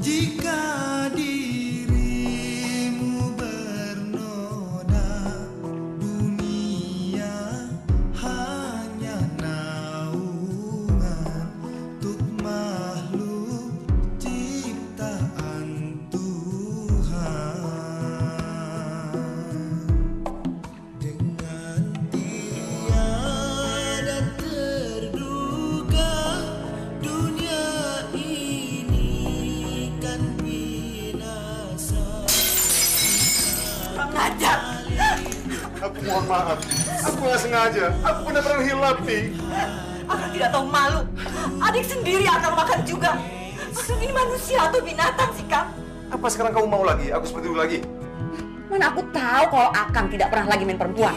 Jika dirimu bernoda, dunia hanya naungan untuk makhluk ciptaan Tuhan. Dengan tiada terduga, dunia ini kan binasa. Kurang ajar. Aku mohon maaf. Aku nggak sengaja. Aku benar-benar hilap, Ti. Akang tidak tahu malu. Adik sendiri akang makan juga. Akang ini manusia atau binatang sih, Kang? Apa sekarang kamu mau lagi? Aku seperti dulu lagi. Mana aku tahu kalau Akang tidak pernah lagi main perempuan.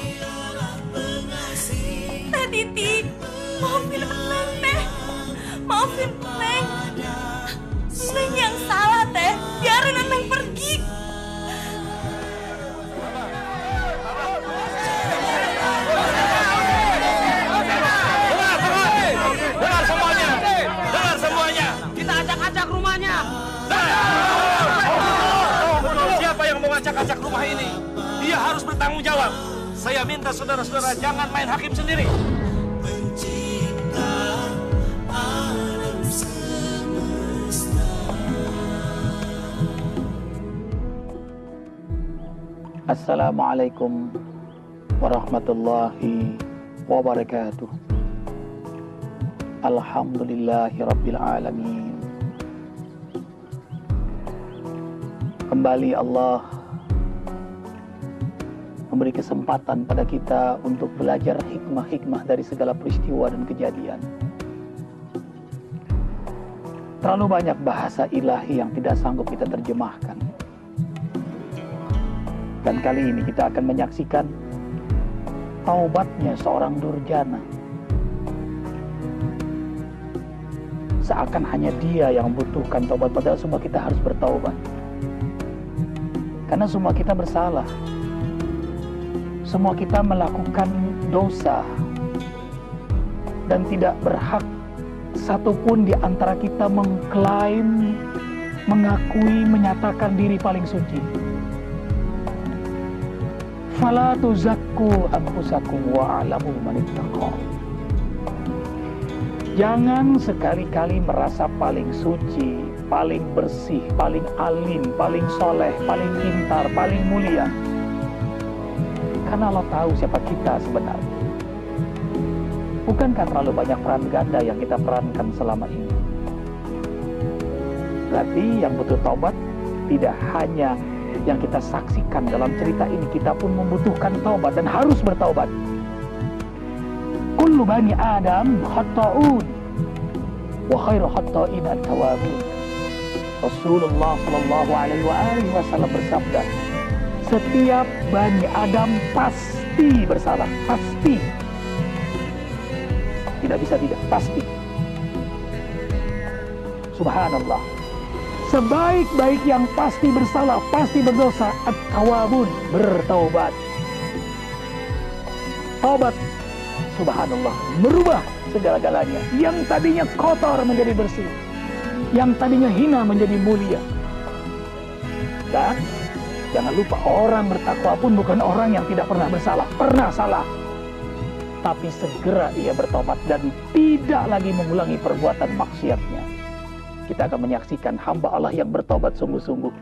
Teh Titi, maafin Neng, Teh. Maafin Neng. Neng yang salah, Teh. Biarin Neng pergi. Dengar semuanya. Dengar semuanya. Kita acak-acak rumahnya. Siapa yang mau acak-acak rumah ini? Dia harus bertanggung jawab. Saya minta saudara-saudara jangan main hakim sendiri. Pencipta alam semesta. Assalamualaikum warahmatullahi wabarakatuh. Alhamdulillahi rabbil alamin. Kembali Allah memberi kesempatan pada kita untuk belajar hikmah-hikmah dari segala peristiwa dan kejadian. Terlalu banyak bahasa ilahi yang tidak sanggup kita terjemahkan. Dan kali ini kita akan menyaksikan taubatnya seorang durjana. Seakan hanya dia yang membutuhkan taubat, padahal semua kita harus bertaubat. Karena semua kita bersalah. Semua kita melakukan dosa. Dan tidak berhak satupun di antara kita mengklaim, mengakui, menyatakan diri paling suci. Fala tuzakku anfusakum wa'alamu manittaqa. Jangan sekali-kali merasa paling suci, paling bersih, paling alim, paling soleh, paling pintar, paling mulia. Karena Allah tahu siapa kita sebenarnya. Bukankah terlalu banyak peran ganda yang kita perankan selama ini? Berarti yang butuh taubat tidak hanya yang kita saksikan dalam cerita ini, kita pun membutuhkan taubat dan harus bertaubat. Kullu bani Adam khata'un wa khairu khata'in at-tawwabun. Rasulullah sallallahu alaihi wasallam bersabda, setiap bani Adam pasti bersalah, pasti. Tidak bisa tidak, pasti. Subhanallah. Sebaik-baik yang pasti bersalah, pasti berdosa, at-tawwabun, bertaubat. Taubat, subhanallah, merubah segala-galanya. Yang tadinya kotor menjadi bersih, yang tadinya hina menjadi mulia. Dan jangan lupa, orang bertakwa pun bukan orang yang tidak pernah bersalah, pernah salah, tapi segera ia bertobat dan tidak lagi mengulangi perbuatan maksiatnya. Kita akan menyaksikan hamba Allah yang bertobat sungguh-sungguh,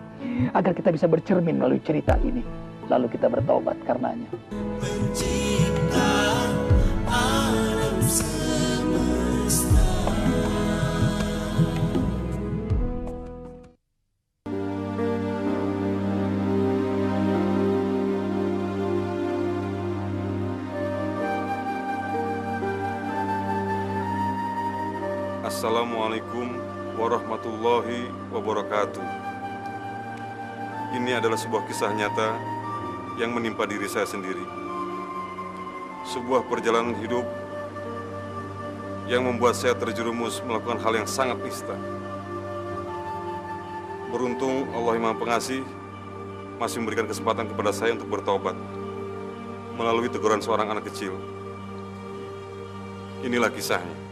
agar kita bisa bercermin melalui cerita ini, lalu kita bertobat karenanya. Pencipta alam semesta. Assalamualaikum warahmatullahi wabarakatuh. Ini adalah sebuah kisah nyata yang menimpa diri saya sendiri. Sebuah perjalanan hidup yang membuat saya terjerumus melakukan hal yang sangat nista. Beruntung Allah yang Maha Pengasih masih memberikan kesempatan kepada saya untuk bertaubat melalui teguran seorang anak kecil. Inilah kisahnya.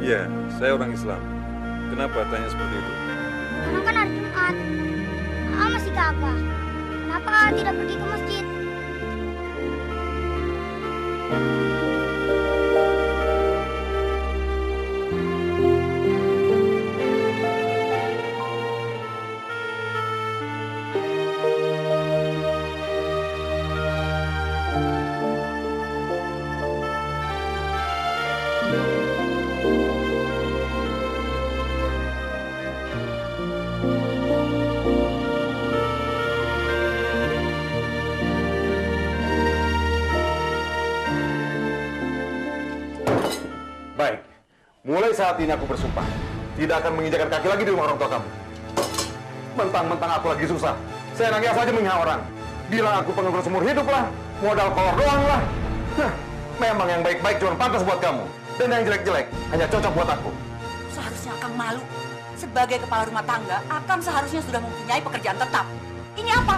Iya, saya orang Islam. Kenapa tanya seperti itu? Sekarang kan hari Jumat. Masih kagak. Kenapa tidak pergi ke masjid? Baik, mulai saat ini aku bersumpah tidak akan menginjakan kaki lagi di rumah orang tua kamu. Mentang-mentang aku lagi susah, saya nangis saja menghina orang. Bilang aku pengangguran seumur hidup lah, modal kolor doang lah. Nah, memang yang baik-baik cuma pantas buat kamu, dan yang jelek-jelek hanya cocok buat aku. Seharusnya Akang malu. Sebagai kepala rumah tangga, Akang seharusnya sudah mempunyai pekerjaan tetap. Ini apa?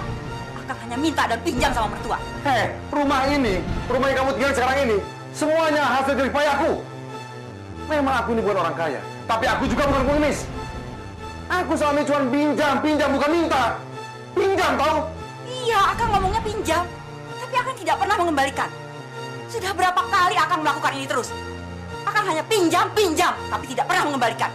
Akang hanya minta dan pinjam sama mertua. Rumah yang kamu tinggal sekarang ini, semuanya hasil jerih payahku. Memang aku ini bukan orang kaya, tapi aku juga bukan pengemis. Aku selama ini cuma pinjam, bukan minta. Pinjam, tau? Iya, Akang ngomongnya pinjam. Tapi Akang tidak pernah mengembalikan. Sudah berapa kali Akang melakukan ini terus? Akang hanya pinjam, tapi tidak pernah mengembalikan.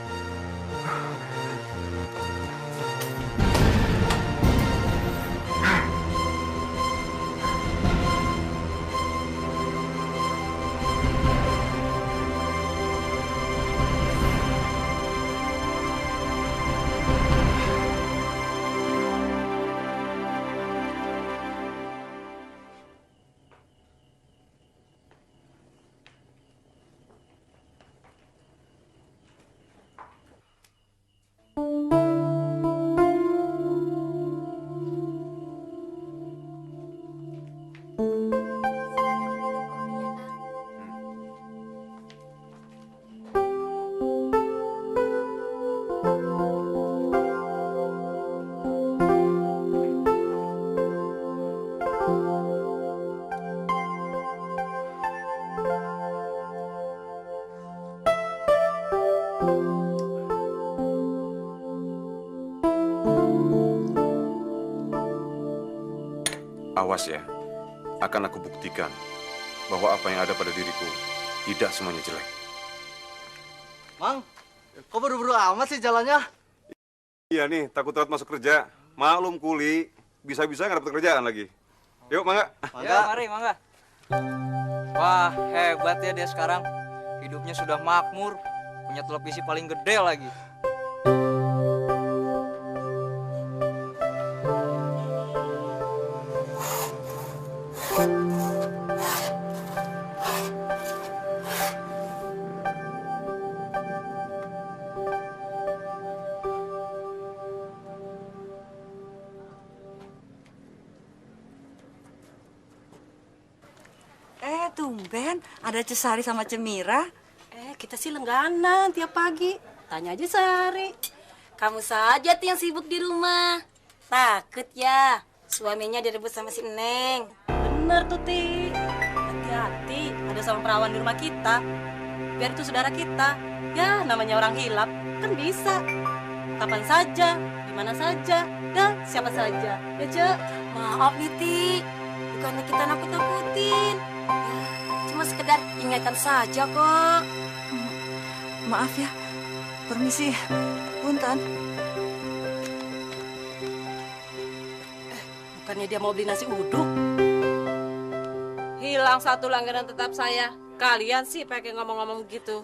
Awas ya, akan aku buktikan bahwa apa yang ada pada diriku tidak semuanya jelek. Mang, kok buru-buru amat sih jalannya? Iya nih, takut telat masuk kerja. Maklum kuli, bisa-bisa nggak dapat kerjaan lagi. Yuk, Mangga. Ya, mari, Mangga. Wah, hebat ya dia sekarang. Hidupnya sudah makmur, punya televisi paling gede lagi. Tumben, ada Cesari sama Cemira. Kita sih langganan tiap pagi. Tanya aja Sari. Kamu saja tuh yang sibuk di rumah. Takut ya, suaminya direbut sama si Neng. Bener tuh, Ti. Hati-hati, ada sama perawan di rumah kita. Biar itu saudara kita. Ya, namanya orang hilap, kan bisa. Kapan saja, di mana saja, dan siapa saja. Ya, Cek. Maaf nih, Ti. Bukannya kita nakut-nakutin. Cuma sekedar ingatkan saja kok. Maaf ya, permisi, punten. Bukannya dia mau beli nasi uduk? Hilang satu langganan tetap saya. Kalian sih pakai ngomong-ngomong gitu.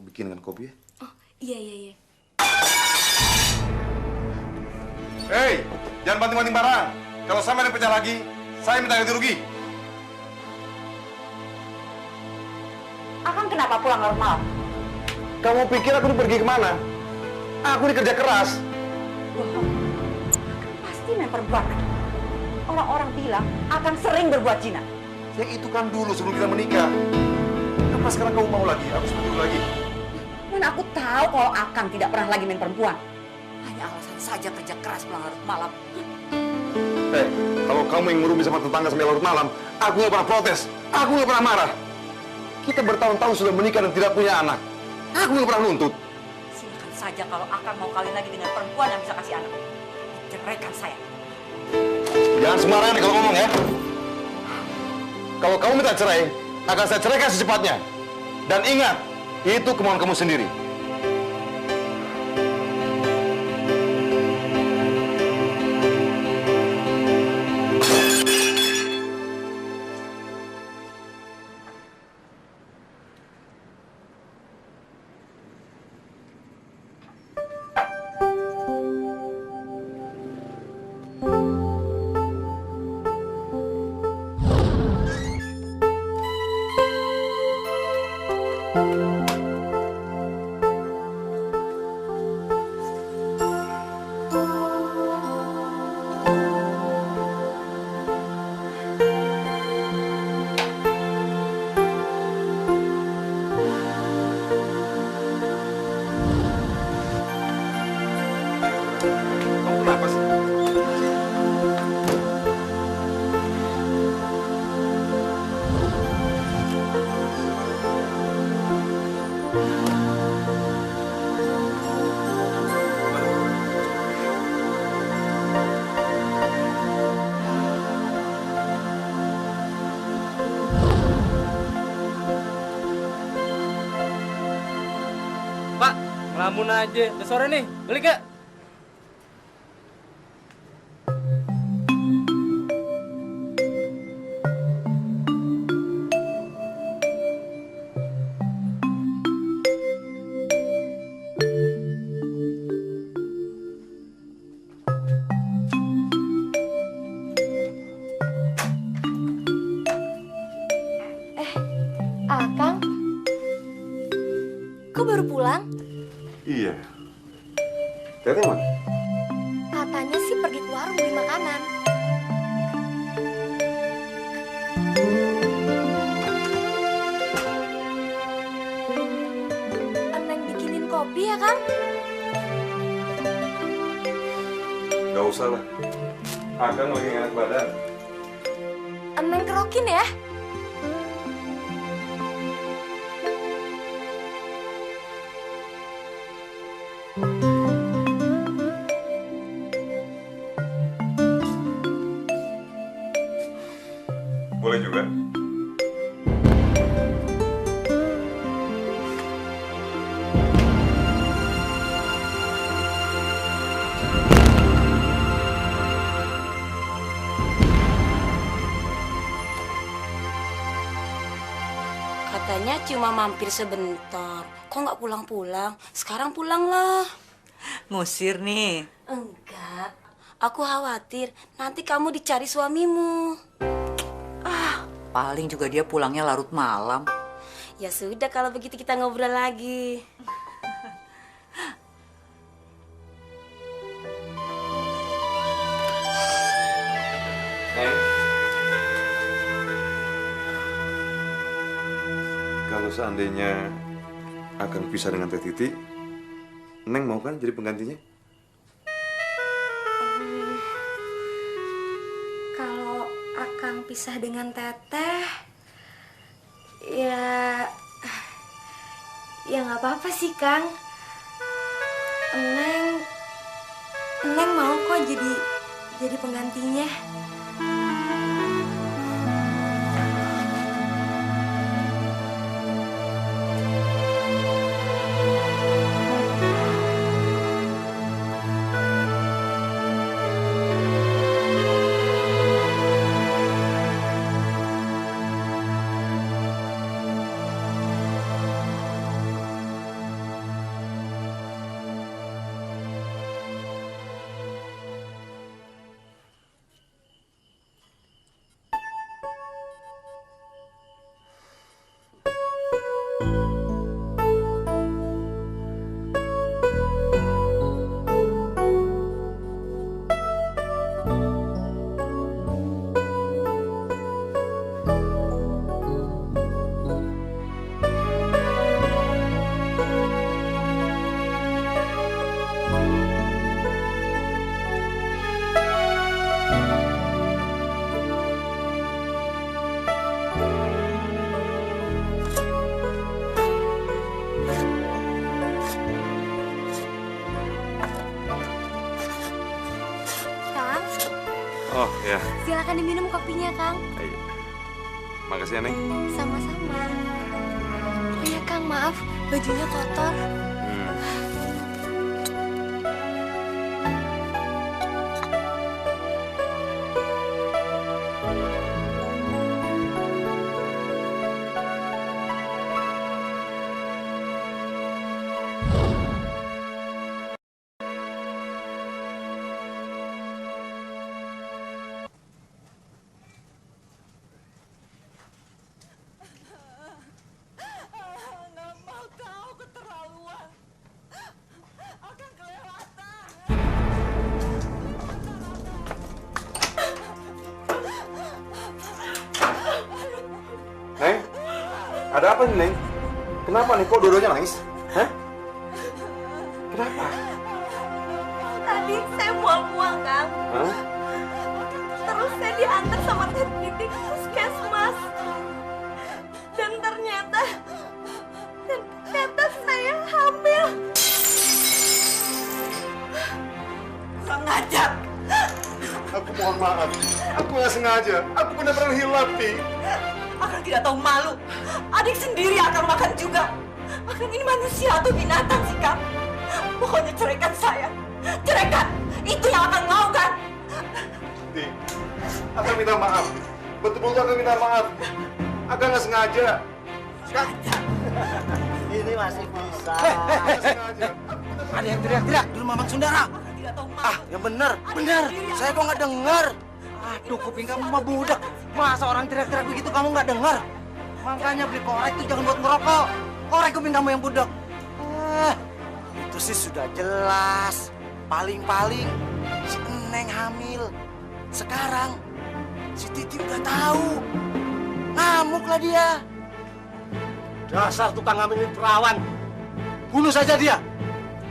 bikinkan kopi ya. Oh, iya, iya, iya. Hei, jangan banting-banting barang. Kalau sampai dipecah lagi, saya minta ganti rugi. Akang kenapa pulang larut malam? Kamu pikir aku pergi kemana? Aku ini kerja keras. Bohong. Pasti main perempuan. Orang-orang bilang akan sering berbuat zina. Ya itu kan dulu sebelum kita menikah. Kenapa sekarang kamu mau lagi? Aku seperti dulu lagi. Mana aku tahu kalau Akang tidak pernah lagi main perempuan. Hanya alasan saja kerja keras pulang larut malam. Kalau kamu yang merumi sama tetangga sampai larut malam, aku nggak pernah protes. Aku nggak pernah marah. Kita bertahun-tahun sudah menikah dan tidak punya anak. Aku nggak pernah nuntut. Silakan saja kalau Akang mau kawin lagi dengan perempuan yang bisa kasih anak. Ceraikan saya. Jangan sembarangan kalau ngomong ya. Kalau kamu minta cerai, akan saya ceraikan secepatnya. Dan ingat, itu kemauan kamu sendiri. Pak, ngelamun aja. Udah sore nih, balik gak? Akang, kok baru pulang? Iya. Teteh mana? Katanya sih pergi ke warung beli makanan. Eneng bikinin kopi ya, Kang? Gak usah lah. Akang lagi enak badan. Eneng kerokin ya? Boleh juga. Katanya cuma mampir sebentar. Kok nggak pulang-pulang? Sekarang pulanglah. Ngusir nih. Enggak. Aku khawatir nanti kamu dicari suamimu. Paling juga dia pulangnya larut malam. Ya sudah kalau begitu kita ngobrol lagi. Kalau seandainya akan pisah dengan Teh Titi, Neng mau kan jadi penggantinya? Kalau Akang pisah dengan Teteh, ya nggak apa-apa sih, Kang. Eneng mau kok jadi penggantinya. Ya, Silakan diminum kopinya, Kang. ayo. Makasih ya, Neng. Sama-sama. Oh ya, Kang, maaf. Bajunya kotor. Neng, ada apa nih, Neng? Kenapa nih, kok dua-duanya nangis? Hah? Kenapa? Tadi saya mual-mual, Kang. Hah? Terus saya diantar sama Teh Titi ke puskesmas. Dan ternyata saya hamil. Kurang ajar. Aku mohon maaf. Aku nggak sengaja. Aku benar-benar hilap, Ti. Akang tidak tahu malu. Adik sendiri akan makan juga. Akang ini manusia atau binatang sih, Kang? Pokoknya ceraikan saya. Ceraikan. Itu yang akan mau, kan? Ti, Akang minta maaf. Betul-betul Akang minta maaf. Akang nggak sengaja. Ini masih bisa. Ada yang teriak-teriak di rumah Mang Sundara. Tidak tahu malu. Ah, yang benar. Benar. Saya kok nggak dengar. Aduh, kuping kamu mah budak. Masa orang teriak-teriak begitu kamu nggak dengar? Makanya beli korek itu jangan buat ngerokok. Korek kuping kamu yang budak. Itu sih sudah jelas. Paling-paling si Eneng hamil. Sekarang si Titi udah tahu. Ngamuklah dia. Dasar tukang ngambilin perawan. Bunuh saja dia.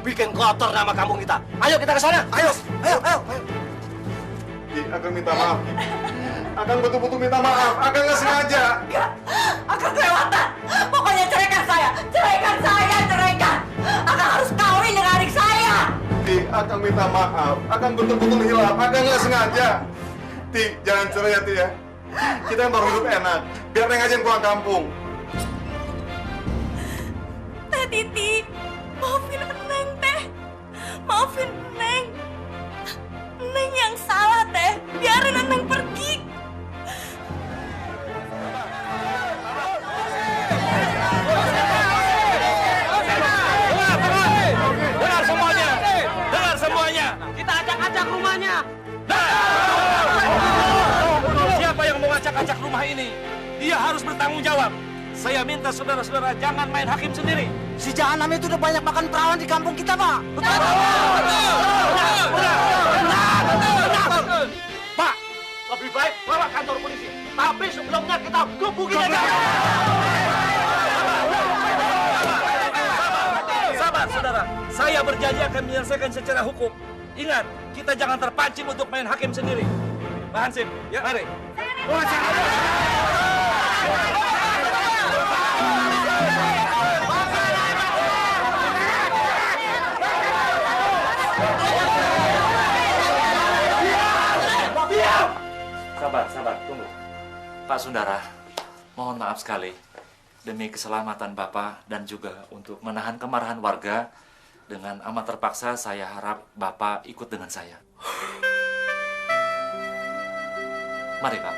Bikin kotor nama kampung kita. Ayo kita ke sana. Ayo. Ayo. Ti, Akang minta maaf. Ti. Akang betul-betul minta maaf. Akang nggak sengaja. Enggak. Akang kelewatan. Pokoknya ceraikan saya. Ceraikan saya. Ceraikan. Akang harus kawin dengan adik saya. Ti, Akang minta maaf. Akang betul-betul hilap. Akang nggak sengaja. Ti, jangan cerai ya, Ti ya. Kita yang baru hidup enak. Biar Neng aja yang pulang kampung. Teh Titi, maafin Eneng, Teh. Maafin Eneng. Eneng yang salah, Teh. Biarin Eneng pergi. Dengar semuanya. Dengar semuanya. Kita acak-acak rumahnya. Siapa yang mau acak-acak rumah ini? Dia harus bertanggung jawab. Saya minta saudara-saudara jangan main hakim sendiri. Si Jahanam itu udah banyak makan perawan di kampung kita, Pak. Betul. Pak, lebih baik bawa kantor polisi. Tapi sebelumnya kita gebukin aja. Sabar, saudara. Saya berjanji akan menyelesaikan secara hukum. Ingat, kita jangan terpancing untuk main hakim sendiri. Pak Hansip, ya mari. Sabar, tunggu. Pak Sundara, mohon maaf sekali. Demi keselamatan Bapak dan juga untuk menahan kemarahan warga, dengan amat terpaksa saya harap Bapak ikut dengan saya. Mari, Pak.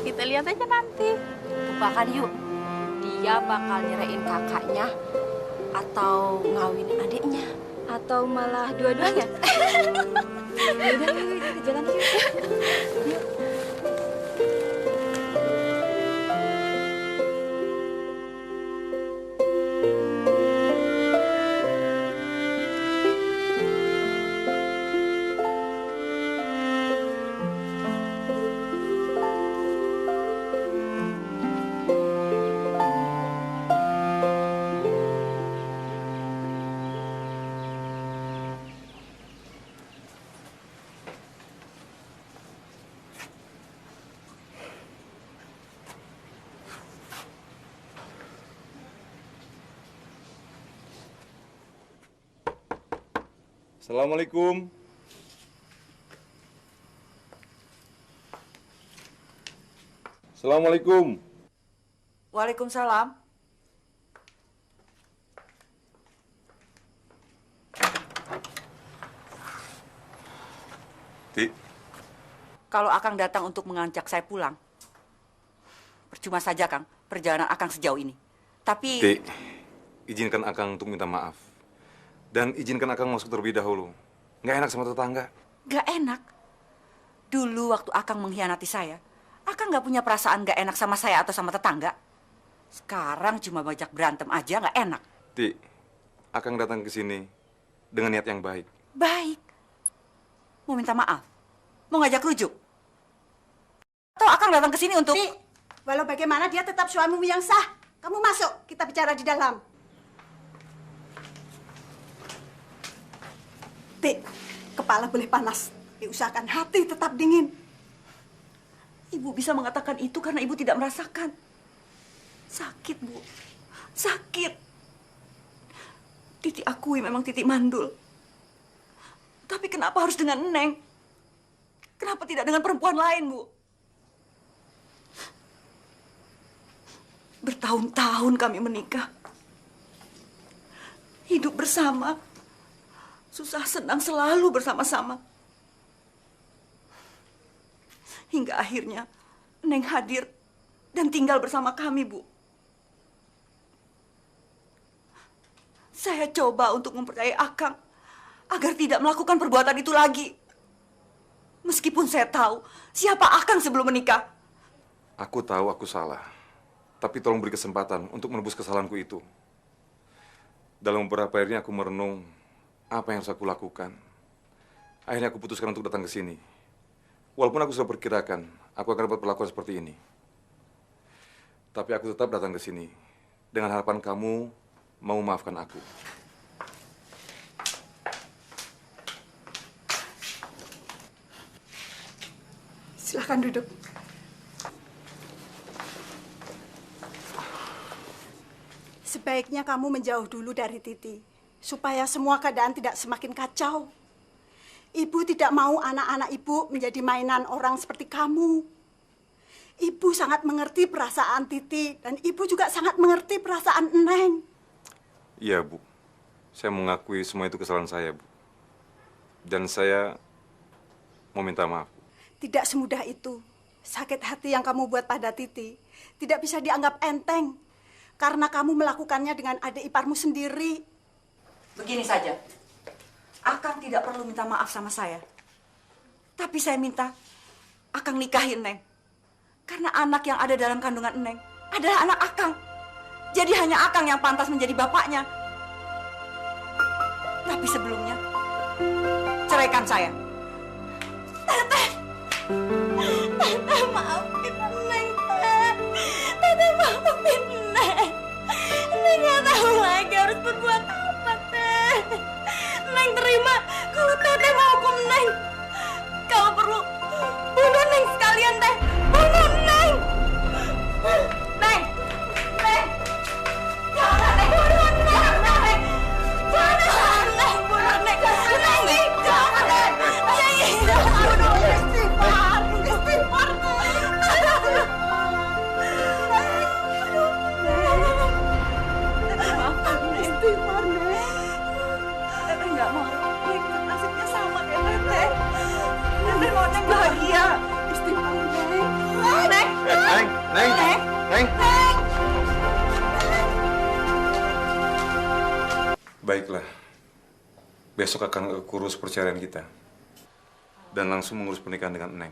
Kita lihat aja nanti. Tebakan yuk. Dia bakal nyerain kakaknya atau ngawinin adiknya atau malah dua-duanya. Yaudah, kita jalan yuk. Yuk. Assalamualaikum. Assalamualaikum. Waalaikumsalam. Ti, Kalau Akang datang untuk mengajak saya pulang, percuma saja, Kang, perjalanan Akang sejauh ini. Tapi... Ti, izinkan Akang untuk minta maaf. Dan izinkan Akang masuk terlebih dahulu. Nggak enak sama tetangga. Gak enak. Dulu waktu Akang mengkhianati saya, Akang gak punya perasaan gak enak sama saya atau sama tetangga. Sekarang cuma bajak berantem aja gak enak. Ti, Akang datang ke sini dengan niat yang baik. Baik. Mau minta maaf? Mau ngajak rujuk? Atau Akang datang ke sini untuk... Ti, walau bagaimana dia tetap suamimu yang sah. Kamu masuk, kita bicara di dalam. Ti, kepala boleh panas. Diusahakan hati tetap dingin. Ibu bisa mengatakan itu karena ibu tidak merasakan. Sakit, Bu. Sakit. Titi akui memang Titi mandul. Tapi kenapa harus dengan Neng? Kenapa tidak dengan perempuan lain, Bu? Bertahun-tahun kami menikah. Hidup bersama. Susah senang selalu bersama-sama. Hingga akhirnya Neng hadir dan tinggal bersama kami, Bu. Saya coba untuk mempercayai Akang agar tidak melakukan perbuatan itu lagi. Meskipun saya tahu siapa Akang sebelum menikah. Aku tahu aku salah. Tapi tolong beri kesempatan untuk menebus kesalahanku itu. Dalam beberapa hari ini aku merenung apa yang harus aku lakukan. Akhirnya aku putuskan untuk datang ke sini. Walaupun aku sudah perkirakan aku akan dapat perlakuan seperti ini. Tapi aku tetap datang ke sini dengan harapan kamu mau memaafkan aku. Silahkan duduk. Sebaiknya kamu menjauh dulu dari Titi, supaya semua keadaan tidak semakin kacau. Ibu tidak mau anak-anak ibu menjadi mainan orang seperti kamu. Ibu sangat mengerti perasaan Titi, dan ibu juga sangat mengerti perasaan Neng. Iya, Bu. Saya mengakui semua itu kesalahan saya, Bu. Dan saya mau minta maaf. Tidak semudah itu. Sakit hati yang kamu buat pada Titi tidak bisa dianggap enteng. Karena kamu melakukannya dengan adik iparmu sendiri. Begini saja. Akang tidak perlu minta maaf sama saya. Tapi saya minta Akang nikahin Neng. Karena anak yang ada dalam kandungan Neng adalah anak Akang. Jadi hanya Akang yang pantas menjadi bapaknya. Tapi sebelumnya, ceraikan saya. Teteh! Teteh maafin Neng, Teh. Teteh maafin Neng. Neng gak tahu lagi harus berbuat apa, Teh. Neng terima kalau Teteh mau hukum Neng. Kalau perlu, bunuh Neng sekalian, Teh. Bunuh Neng. Neng. Neng. Jangan, Neng. Bunuh Neng. Neng. Jangan, Neng. Bunuh Neng. Neng. Jangan, Neng. Aduh, istighfar. Istighfar. Istighfar, Neng. Teteh nggak mau Neng nasibnya sama kayak Teteh. Teteh mau Neng bahagia. Istighfar, Neng. Neng. Neng. Neng. Baiklah. Besok akan urus perceraian kita. Dan langsung mengurus pernikahan dengan Neng.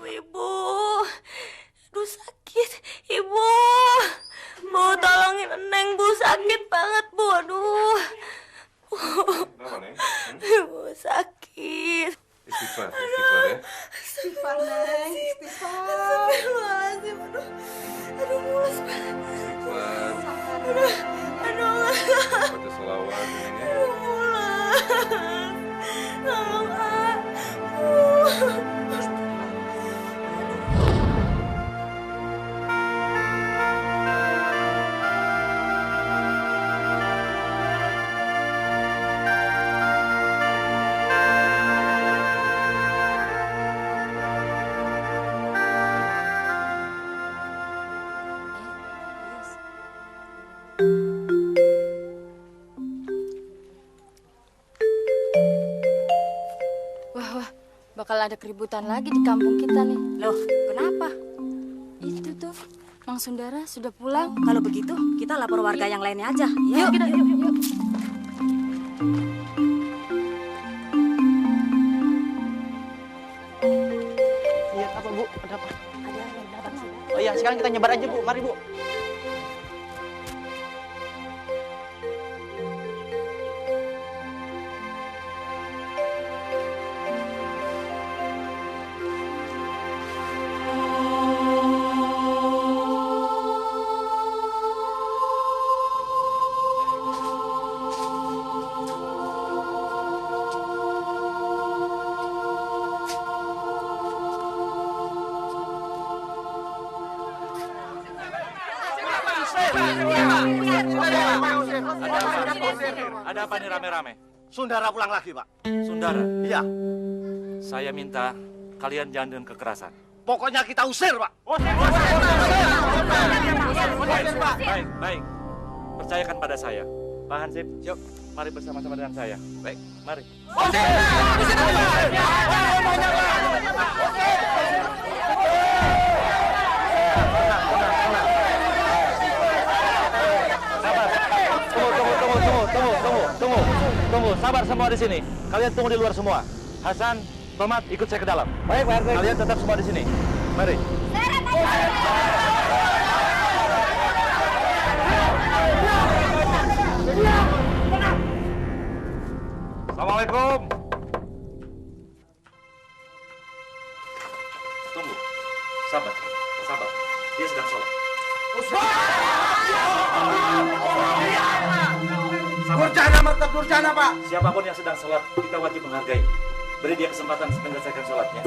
Ibu, aduh sakit. Ibu, Bu, tolongin Neng, Bu, sakit banget, Bu, aduh. Kenapa, Neng? Ibu, sakit. Istighfar ya. Istighfar, Neng. Istighfar. Astagfirullahaladzim, aduh. Aduh, mulas banget. Istighfar. Aduh. Baca sholawat, Neng ya. Aduh, mulas. Tolong, ah. Wah, bakal ada keributan lagi di kampung kita nih. Loh, kenapa? Itu tuh, Mang Sundara sudah pulang. Kalau begitu, kita lapor warga yang lainnya aja. Ya? Yuk. Iya, apa Bu? Ada apa? Oh iya, sekarang kita nyebar aja Bu. Mari Bu. Ada apa nih rame-rame? Sundara pulang lagi, Pak. Sundara? Iya. Saya minta kalian jangan dengan kekerasan. Pokoknya kita usir, Pak. Baik. Percayakan pada saya. Pak Hansip, yuk. Mari bersama-sama dengan saya. Baik, mari. Tunggu, sabar semua di sini. Kalian tunggu di luar semua. Hasan, Tomat, ikut saya ke dalam. Baik, Pak RT. Kalian tetap semua di sini. Mari. Assalamualaikum. Tunggu. Sabar. Dia sedang sholat. Durjana, mantap Durjana, Pak. Siapapun yang sedang sholat, kita wajib menghargai. Beri dia kesempatan menyelesaikan sholatnya.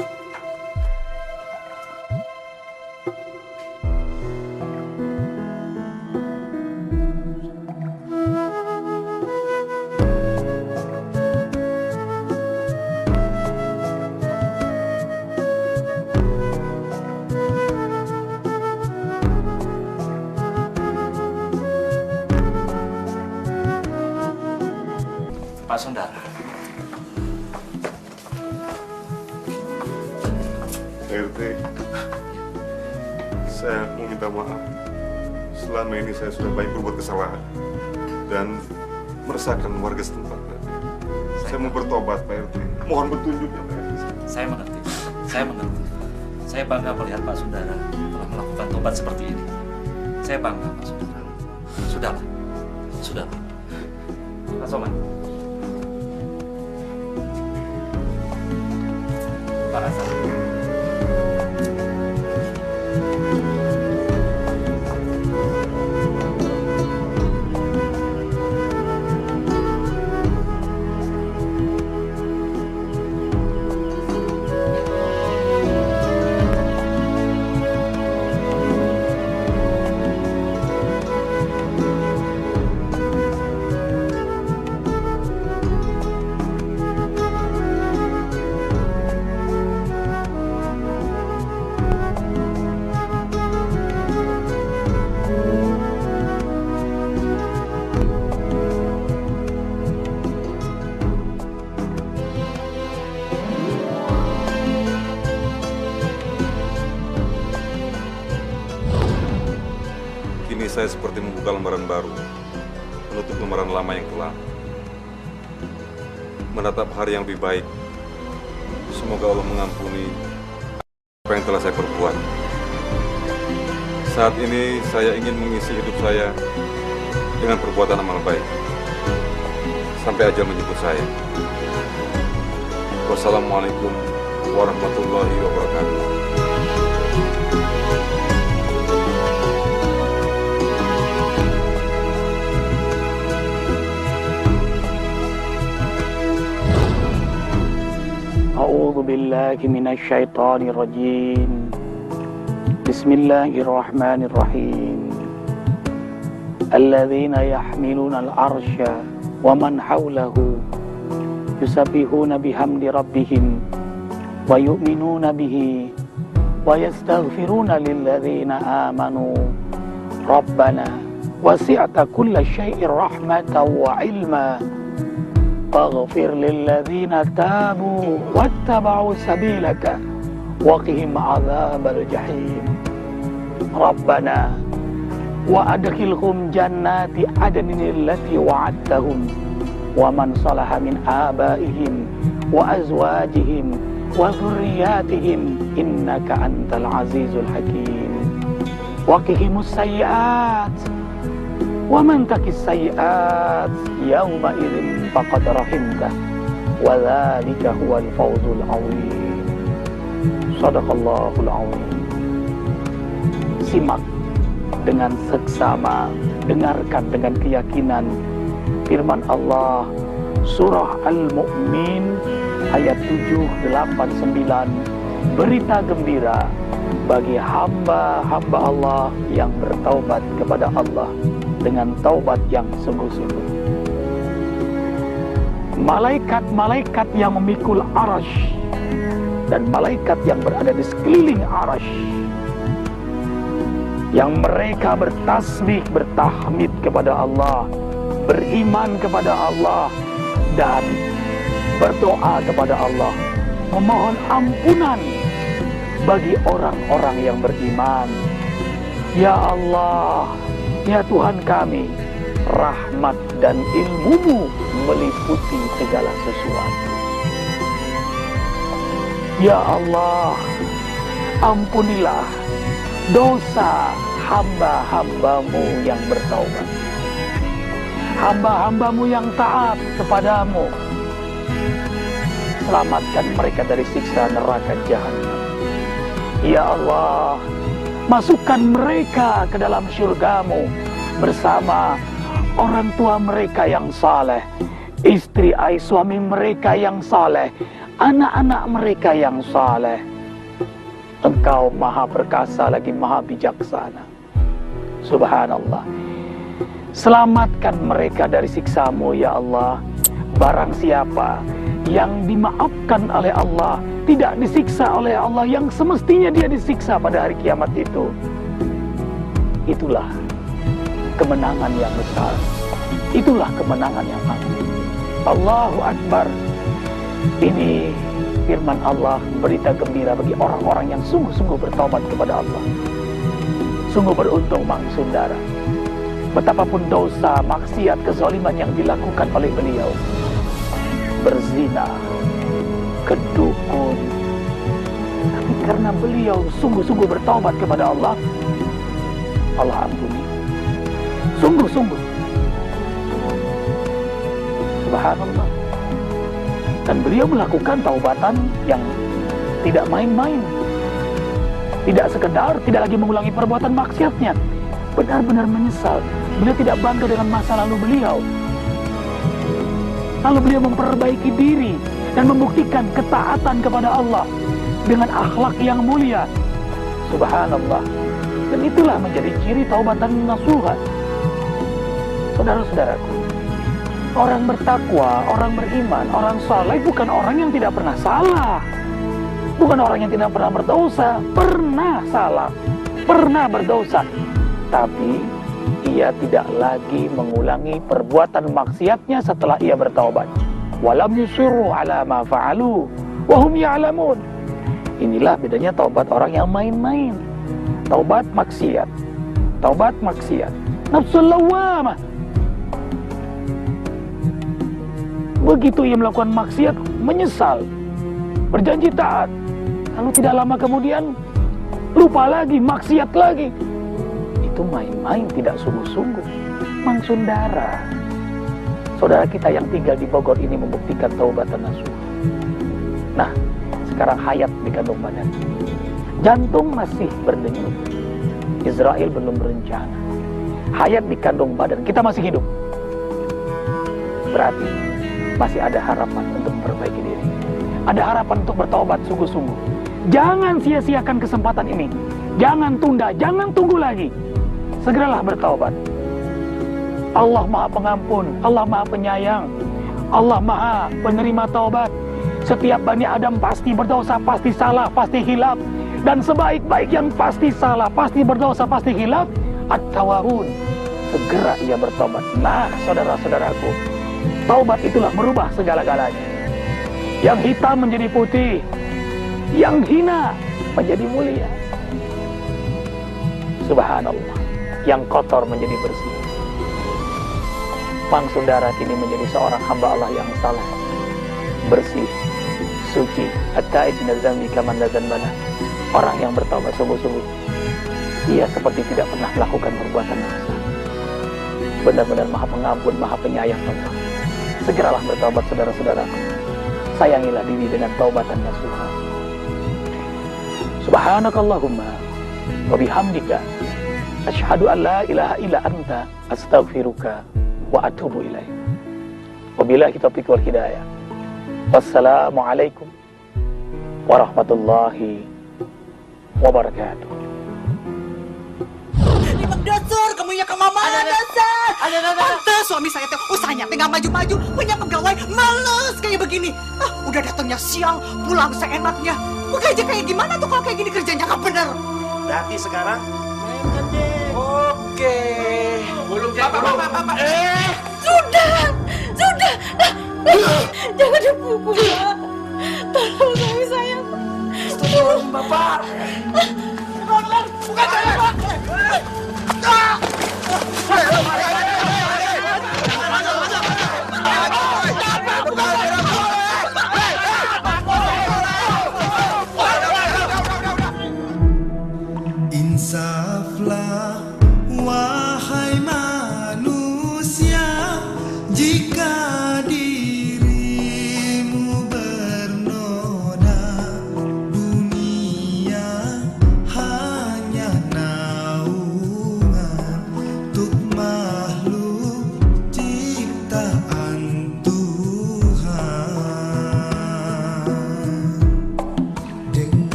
Pak Sundara. RT, saya mau minta maaf. Selama ini saya sudah banyak berbuat kesalahan dan meresahkan warga setempat. Saya mau bertobat, Pak RT. Mohon petunjuk ya, Pak RT. Saya mengerti. Saya bangga melihat Pak Sundara telah melakukan tobat seperti ini. Saya bangga, Pak Sundara. Sudahlah. Pak Somad. Pak Hasan. saya seperti membuka lembaran baru, menutup lembaran lama yang kelam, menatap hari yang lebih baik. Semoga Allah mengampuni apa yang telah saya perbuat. Saat ini saya ingin mengisi hidup saya dengan perbuatan amal baik sampai ajal menjemput saya. Wassalamualaikum warahmatullahi wabarakatuh. A'udzu billahi minasy syaithanir rajim. Bismillahirrahmanirrahim. Alladzina yahmiluna al-'arsya wa man hawlahu yusabbihuna bihamdi rabbihim wa yu'minuna bihi wa yastaghfiruna lilladzina amanu Rabbana wasi'ta kulla syai'in rahmatan wa 'ilma faghfir lilladzina tabu wattaba'u sabilaka wa qihim 'adzabal jahim. Rabbana wa adkhilhum jannati adnin allati wa'adtahum wa man salaha min abaihim wa azwajihim wa dhurriyyatihim innaka antal azizul hakim. Wa qihimus sayyi'at wa man taqis sayyi'at yawma idzin faqad rahimtah wa dzalika huwal fawzul 'azim. Shadaqallahul 'azim. Simak dengan seksama, dengarkan dengan keyakinan firman Allah surah Al-Mu'min ayat 7, 8, 9. Berita gembira bagi hamba-hamba Allah yang bertaubat kepada Allah dengan taubat yang sungguh-sungguh. Malaikat-malaikat yang memikul arash dan malaikat yang berada di sekeliling arash, yang mereka bertasbih, bertahmid kepada Allah, beriman kepada Allah, dan berdoa kepada Allah, memohon ampunan bagi orang-orang yang beriman. Ya Allah, ya Tuhan kami, rahmat dan ilmu-Mu meliputi segala sesuatu. Ya Allah, ampunilah dosa hamba-hamba-Mu yang bertaubat, hamba-hamba-Mu yang taat kepadamu. Selamatkan mereka dari siksa neraka jahanam. Ya Allah, masukkan mereka ke dalam surga-Mu bersama orang tua mereka yang saleh, istri suami mereka yang saleh, anak-anak mereka yang saleh. Engkau maha perkasa lagi maha bijaksana. Subhanallah. Selamatkan mereka dari siksa-Mu ya Allah. Barang siapa yang dimaafkan oleh Allah, tidak disiksa oleh Allah yang semestinya dia disiksa pada hari kiamat itu, itulah kemenangan yang besar, itulah kemenangan yang agung. Allahu Akbar. Ini firman Allah, berita gembira bagi orang-orang yang sungguh-sungguh bertobat kepada Allah. Sungguh beruntung Mang Sundara. Betapapun dosa, maksiat, kezaliman yang dilakukan oleh beliau, berzina, kedukun, tapi karena beliau sungguh-sungguh bertobat kepada Allah, Allah ampuni. Sungguh-sungguh. Subhanallah. Dan beliau melakukan taubatan yang tidak main-main. Tidak sekedar tidak lagi mengulangi perbuatan maksiatnya, benar-benar menyesal. Beliau tidak bangga dengan masa lalu beliau. Lalu beliau memperbaiki diri dan membuktikan ketaatan kepada Allah dengan akhlak yang mulia. Subhanallah. Dan itulah menjadi ciri taubatan nasuha. Saudara-saudaraku, orang bertakwa, orang beriman, orang saleh bukan orang yang tidak pernah salah. Bukan orang yang tidak pernah berdosa. Pernah salah, pernah berdosa. Tapi ia tidak lagi mengulangi perbuatan maksiatnya setelah ia bertaubat. Walam yusirru ala ma fa'alu wa hum ya'lamun. Inilah bedanya taubat orang yang main-main. Taubat maksiat. Taubat maksiat. Nafsul lawwamah. Begitu ia melakukan maksiat, menyesal, berjanji taat. Lalu tidak lama kemudian, lupa lagi, maksiat lagi. Itu main-main tidak sungguh-sungguh. Mang Sundara, saudara kita yang tinggal di Bogor ini membuktikan taubatan nasuh. Nah, sekarang hayat di kandung badan. Jantung masih berdenyut. Israel belum berencana. Hayat di kandung badan, kita masih hidup. Berarti masih ada harapan untuk memperbaiki diri. Ada harapan untuk bertobat sungguh-sungguh. Jangan sia-siakan kesempatan ini. Jangan tunda, jangan tunggu lagi. Segeralah bertobat. Allah Maha Pengampun, Allah Maha Penyayang, Allah Maha Penerima Taubat. Setiap Bani Adam pasti berdosa, pasti salah, pasti hilaf. Dan sebaik-baik yang pasti salah, pasti berdosa, pasti hilaf, at-tawabun. Segera ia bertobat. Nah, saudara-saudaraku, taubat itulah merubah segala-galanya. Yang hitam menjadi putih, yang hina menjadi mulia. Subhanallah, yang kotor menjadi bersih. Mang Sundara kini menjadi seorang hamba Allah yang saleh, bersih, suci, at-taib min dzambi kaman la dzanbana. Orang yang bertaubat sungguh-sungguh, ia seperti tidak pernah melakukan perbuatan dosa. Benar-benar Maha Pengampun, Maha Penyayang Allah. Segeralah bertaubat saudara-saudaraku. Sayangilah diri dengan taubatan nasuha. Subhanakallahumma wa bihamdika asyhadu an la ilaha illa anta astaghfiruka wa atubu ilaik. Wabillahi taufiq wal hidayah. Wassalamualaikum warahmatullahi wabarakatuh. Limak dasar, kamu ya ke mama dasar. Pantes suami saya teh usahanya teh nggak maju-maju, punya pegawai males kayak begini. Udah datangnya siang, pulang seenaknya. Bekerja kayak gimana tuh kalau kayak gini kerjanya nggak bener. Berarti sekarang Mainkan deh. oke. Belum Bapak. Sudah. Jangan dipukul, Pak. Tolong suami saya. Bapak.